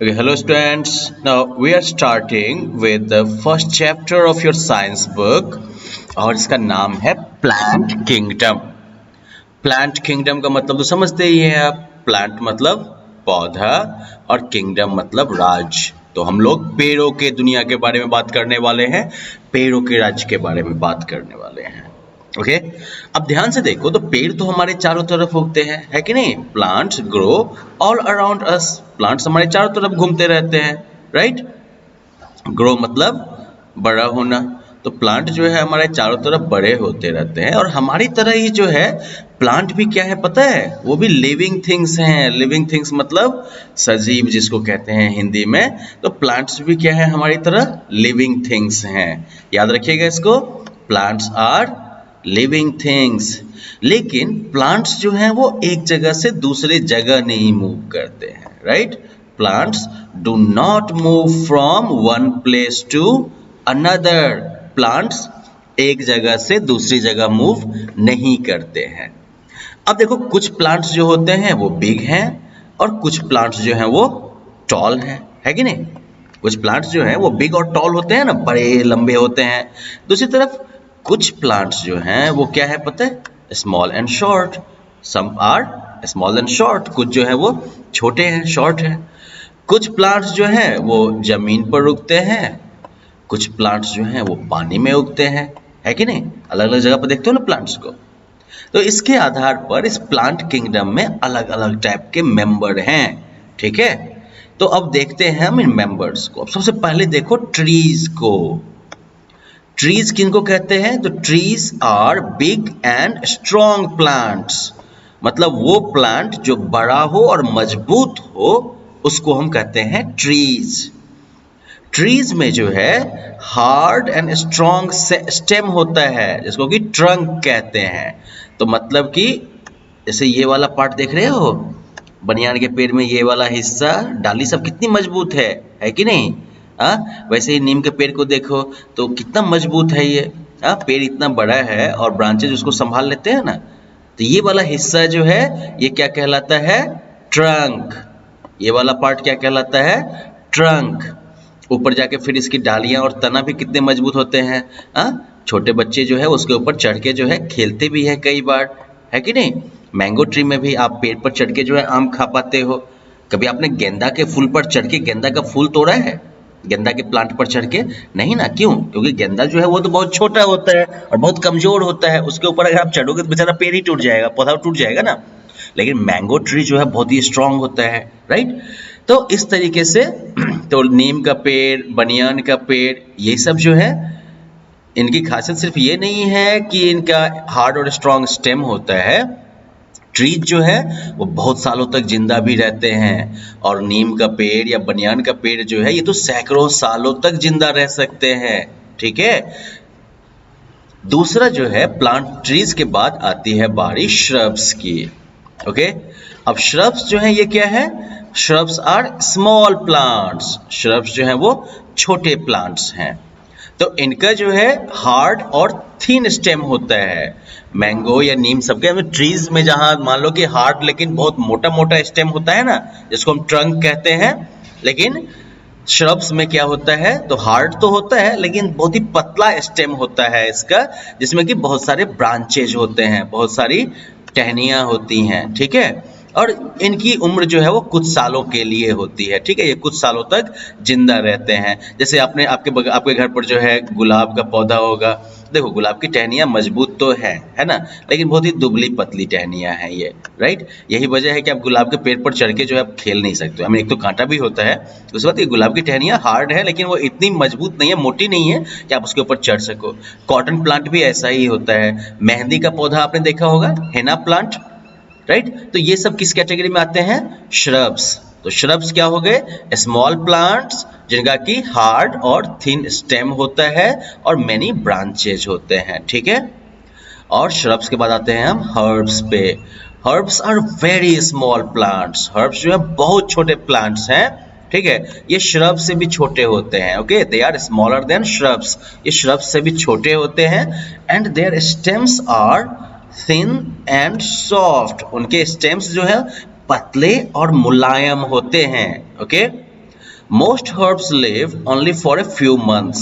Okay, hello students. Now we are starting with the first chapter of your science book और इसका नाम है plant kingdom. Plant kingdom का मतलब तो समझते ही हैं आप। प्लांट मतलब पौधा और किंगडम मतलब राज। तो हम लोग पेड़ों के दुनिया के बारे में बात करने वाले हैं, पेड़ों के राज्य के बारे में बात करने वाले हैं। ओके अब ध्यान से देखो तो पेड़ तो हमारे चारों तरफ उगते हैं, है कि नहीं? Plants grow all around us. Plants हमारे चारों तरफ घूमते रहते हैं, राइट? ग्रो मतलब बड़ा होना। तो प्लांट जो है हमारे चारों तरफ बड़े होते रहते हैं और हमारी तरह ही जो है प्लांट भी क्या है पता है? वो भी लिविंग थिंग्स हैं। लिविंग थिंग्स मतलब सजीव जिसको कहते हैं हिंदी में। तो प्लांट्स भी क्या है हमारी तरह? लिविंग थिंग्स हैं। याद रखिएगा इसको, प्लांट्स आर लिविंग थिंग्स। लेकिन प्लांट्स जो हैं वो एक जगह से दूसरे जगह नहीं मूव करते हैं, right? Plants do not move from one place to another. Plants एक जगह से दूसरी जगह मूव नहीं करते हैं। अब देखो कुछ प्लांट्स जो होते हैं वो बिग हैं और कुछ प्लांट्स जो हैं वो टॉल हैं, है कि नहीं? कुछ प्लांट्स जो हैं वो बिग और टॉल होते हैं ना, बड़े लंबे होते हैं। दूसरी तरफ कुछ प्लांट्स जो हैं वो क्या है पता है? Small and short. Some are small and short. कुछ जो है वो छोटे हैं, शॉर्ट हैं। कुछ प्लांट्स जो हैं वो जमीन पर उगते हैं, कुछ प्लांट्स जो हैं वो पानी में उगते हैं, है कि नहीं? अलग अलग जगह पर देखते हो ना प्लांट्स को। तो इसके आधार पर इस प्लांट किंगडम में अलग अलग टाइप के मेंबर हैं, ठीक है? तो अब देखते हैं हम इन मेंबर्स को। अब सबसे पहले देखो ट्रीज को। ट्रीज किनको कहते हैं? तो trees are big and strong plants. मतलब वो प्लांट जो बड़ा हो और मजबूत हो उसको हम कहते हैं ट्रीज। ट्रीज में जो है हार्ड एंड स्ट्रॉन्ग स्टेम होता है जिसको कि ट्रंक कहते हैं। तो मतलब कि जैसे ये वाला पार्ट देख रहे हो बनियान के पेड़ में, ये वाला हिस्सा डाली सब कितनी मजबूत है कि नहीं? वैसे ही नीम के पेड़ को देखो तो कितना मजबूत है ये। पेड़ इतना बड़ा है और ब्रांचेज उसको संभाल लेते हैं ना। तो ये वाला हिस्सा जो है ये क्या कहलाता है? ट्रंक। ये वाला पार्ट क्या कहलाता है? ट्रंक। ऊपर जाके फिर इसकी डालियां और तना भी कितने मजबूत होते हैं। छोटे बच्चे जो है उसके ऊपर चढ़ के जो है खेलते भी है कई बार, है कि नहीं? मैंगो ट्री में भी आप पेड़ पर चढ़ के जो है आम खा पाते हो। कभी आपने गेंदा के फूल पर चढ़ के गेंदा का फूल तोड़ा है? गेंदा के प्लांट पर चढ़ के नहीं ना। क्यों? क्योंकि गेंदा जो है वो तो बहुत छोटा होता है और बहुत कमजोर होता है। उसके ऊपर अगर आप चढ़ोगे तो बेचारा पेड़ ही टूट जाएगा, पौधा टूट जाएगा ना। लेकिन मैंगो ट्री जो है बहुत ही स्ट्रांग होता है, राइट? तो इस तरीके से तो नीम का पेड़, बनियान का पेड़, ये सब जो है इनकी खासियत सिर्फ ये नहीं है कि इनका हार्ड और स्ट्रांग स्टेम होता है। ट्रीज जो है वो बहुत सालों तक जिंदा भी रहते हैं और नीम का पेड़ या बनियान का पेड़ जो है ये तो सैकड़ों सालों तक जिंदा रह सकते हैं, ठीक है? दूसरा जो है प्लांट ट्रीज के बाद आती है बारी श्रब्स की। ओके अब श्रब्स जो है ये क्या है? Shrubs are small plants. Shrubs जो है वो छोटे प्लांट्स हैं। तो इनका जो है हार्ड और थिन स्टेम होता है। मैंगो या नीम सबके ट्रीज में जहां मान लो कि हार्ड लेकिन बहुत मोटा मोटा स्टेम होता है ना, जिसको हम ट्रंक कहते हैं। लेकिन श्रब्स में क्या होता है? तो हार्ड तो होता है लेकिन बहुत ही पतला स्टेम होता है इसका, जिसमें कि बहुत सारे ब्रांचेज होते हैं, बहुत सारी टहनियां होती हैं, ठीक है? और इनकी उम्र जो है वो कुछ सालों के लिए होती है, ठीक है? ये कुछ सालों तक जिंदा रहते हैं। जैसे आपके घर पर जो है गुलाब का पौधा होगा। देखो गुलाब की टहनियां मजबूत तो है ना, लेकिन बहुत ही दुबली पतली टहनियां हैं ये, राइट? यही वजह है कि आप गुलाब के पेड़ पर चढ़ के जो है आप खेल नहीं सकते। एक तो कांटा भी होता है, उस वक्त ये गुलाब की टहनियां हार्ड है लेकिन वो इतनी मजबूत नहीं है, मोटी नहीं है कि आप उसके ऊपर चढ़ सको। कॉटन प्लांट भी ऐसा ही होता है। मेहंदी का पौधा आपने देखा होगा, हेना प्लांट, राइट? तो ये सब किस कैटेगरी में आते हैं? श्रब्स। तो श्रब्स क्या हो गए? स्मॉल प्लांट्स जिनका कि हार्ड और थिन स्टेम होता है और मेनी ब्रांचेज होते हैं, ठीक है? और श्रब्स के बाद आते हैं हम हर्ब्स पे। Herbs are very small plants. Herbs जो है बहुत छोटे प्लांट्स हैं, ठीक है? ये श्रब से भी छोटे होते हैं। Okay they are smaller than shrubs. ये श्रब्स से भी छोटे होते हैं and their stems are thin and soft. उनके स्टेम्स जो है पतले और मुलायम होते हैं, okay? Most herbs live only for a few months.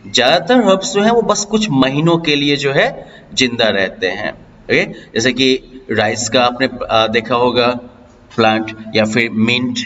ज्यादातर हर्ब्स जो है वो बस कुछ महीनों के लिए जो है जिंदा रहते हैं। ओके, जैसे कि राइस का आपने देखा होगा प्लांट, या फिर मिंट,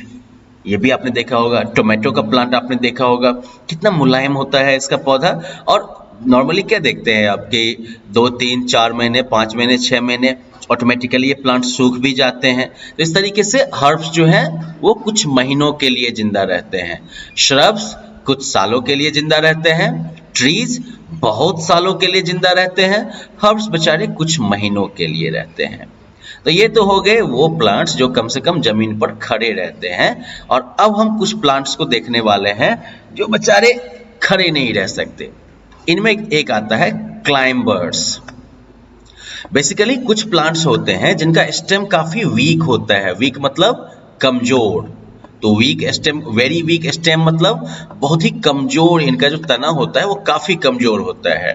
ये भी आपने देखा होगा। टोमेटो का प्लांट आपने देखा होगा, कितना मुलायम होता है इसका पौधा। और नॉर्मली क्या देखते हैं आपके 2, 3, 4 महीने, 5 महीने, 6 महीने ऑटोमेटिकली ये प्लांट सूख भी जाते हैं। तो इस तरीके से हर्ब्स जो हैं वो कुछ महीनों के लिए जिंदा रहते हैं। श्रब्स कुछ सालों के लिए जिंदा रहते हैं। ट्रीज बहुत सालों के लिए जिंदा रहते हैं। हर्ब्स बेचारे कुछ महीनों के लिए रहते हैं। तो ये तो हो गए वो प्लांट्स जो कम से कम जमीन पर खड़े रहते हैं। और अब हम कुछ प्लांट्स को देखने वाले हैं जो बेचारे खड़े नहीं रह सकते। इनमें एक आता है क्लाइंबर्स। बेसिकली कुछ प्लांट्स होते हैं जिनका स्टेम काफी वीक होता है। वीक मतलब कमजोर। तो week stem, very weak stem मतलब बहुत ही कमजोर, इनका जो तना होता है वो काफी कमजोर होता है।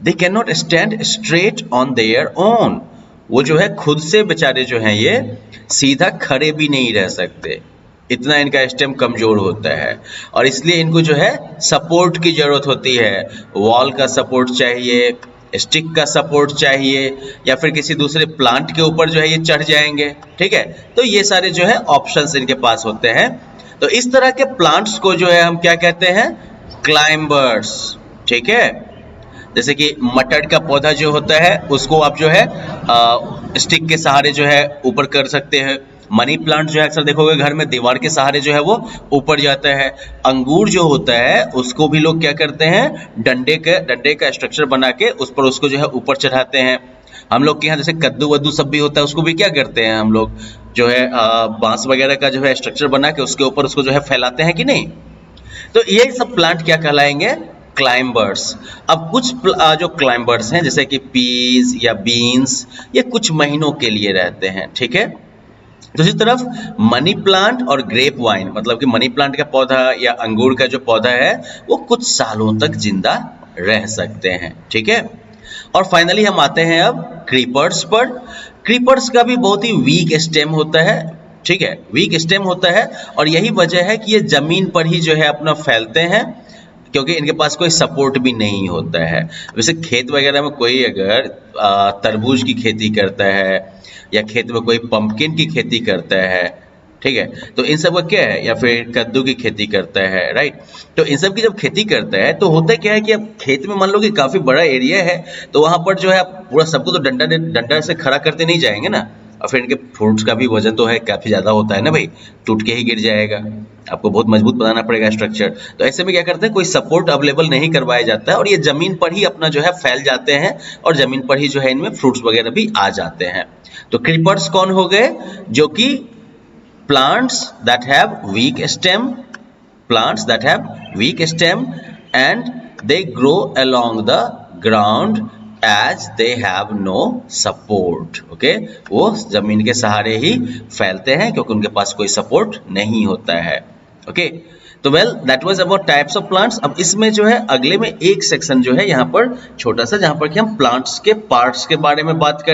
They can not stand straight on their own. वो जो है खुद से बेचारे जो हैं ये सीधा खड़े भी नहीं रह सकते, इतना इनका स्टेम कमजोर होता है। और इसलिए इनको जो है सपोर्ट की जरूरत होती है। वॉल का सपोर्ट चाहिए, स्टिक का सपोर्ट चाहिए, या फिर किसी दूसरे प्लांट के ऊपर जो है ये चढ़ जाएंगे। ठीक है, तो ये सारे जो है ऑप्शंस इनके पास होते हैं। तो इस तरह के प्लांट्स को जो है हम क्या कहते हैं? क्लाइंबर्स। ठीक है, जैसे कि मटर का पौधा जो होता है उसको आप जो है स्टिक के सहारे जो है ऊपर कर सकते हैं। मनी प्लांट जो है अक्सर देखोगे घर में दीवार के सहारे जो है वो ऊपर जाता है। अंगूर जो होता है उसको भी लोग क्या करते हैं? डंडे का स्ट्रक्चर बना के उस पर उसको जो है ऊपर चढ़ाते हैं। हम लोग के यहाँ जैसे कद्दू वद्दू सब भी होता है, उसको भी क्या करते हैं हम लोग जो है बांस वगैरह का जो है स्ट्रक्चर बना के उसके ऊपर उसको जो है फैलाते हैं कि नहीं। तो ये सब प्लांट क्या कहलाएंगे? क्लाइंबर्स। अब कुछ जो क्लाइंबर्स हैं जैसे कि पीज या बीन्स, ये कुछ महीनों के लिए रहते हैं। ठीक है, दूसरी तरफ मनी प्लांट और ग्रेप वाइन, मतलब कि मनी प्लांट का पौधा या अंगूर का जो पौधा है वो कुछ सालों तक जिंदा रह सकते हैं। ठीक है, और फाइनली हम आते हैं अब क्रीपर्स पर। क्रीपर्स का भी बहुत ही वीक स्टेम होता है। ठीक है, वीक स्टेम होता है और यही वजह है कि ये जमीन पर ही जो है अपना फैलते हैं, क्योंकि इनके पास कोई सपोर्ट भी नहीं होता है। वैसे खेत वगैरह में कोई अगर तरबूज की खेती करता है या खेत में कोई पंपकिन की खेती करता है, ठीक है, तो इन सब का क्या है, या फिर कद्दू की खेती करता है, राइट। तो इन सब की जब खेती करता है तो होता क्या है कि अब खेत में मान लो कि काफी बड़ा एरिया है, तो वहां पर जो है आप पूरा सबको तो डंडा से खड़ा करते नहीं जाएंगे ना। और फिर इनके फ्रूट्स का भी वजन तो है काफी ज्यादा होता है ना भाई, टूट के ही गिर जाएगा, आपको बहुत मजबूत बनाना पड़ेगा स्ट्रक्चर। तो ऐसे में क्या करते हैं, कोई सपोर्ट अवेलेबल नहीं करवाया जाता है और ये जमीन पर ही अपना जो है फैल जाते हैं और जमीन पर ही जो है इनमें फ्रूट्स वगैरह भी आ जाते हैं। तो क्रीपर्स कौन हो गए? जो कि plants that have week stem, plants that have weak stem and they grow along the ground as they have no support. Okay, वो जमीन के सहारे ही फैलते हैं क्योंकि उनके पास कोई सपोर्ट नहीं होता है। ओके, तो well that was about types of plants. अब इसमें जो है अगले में एक सेक्शन जो है यहाँ पर छोटा सा, जहाँ पर कि हम प्लांट्स के पार्ट्स के बारे में बात करें।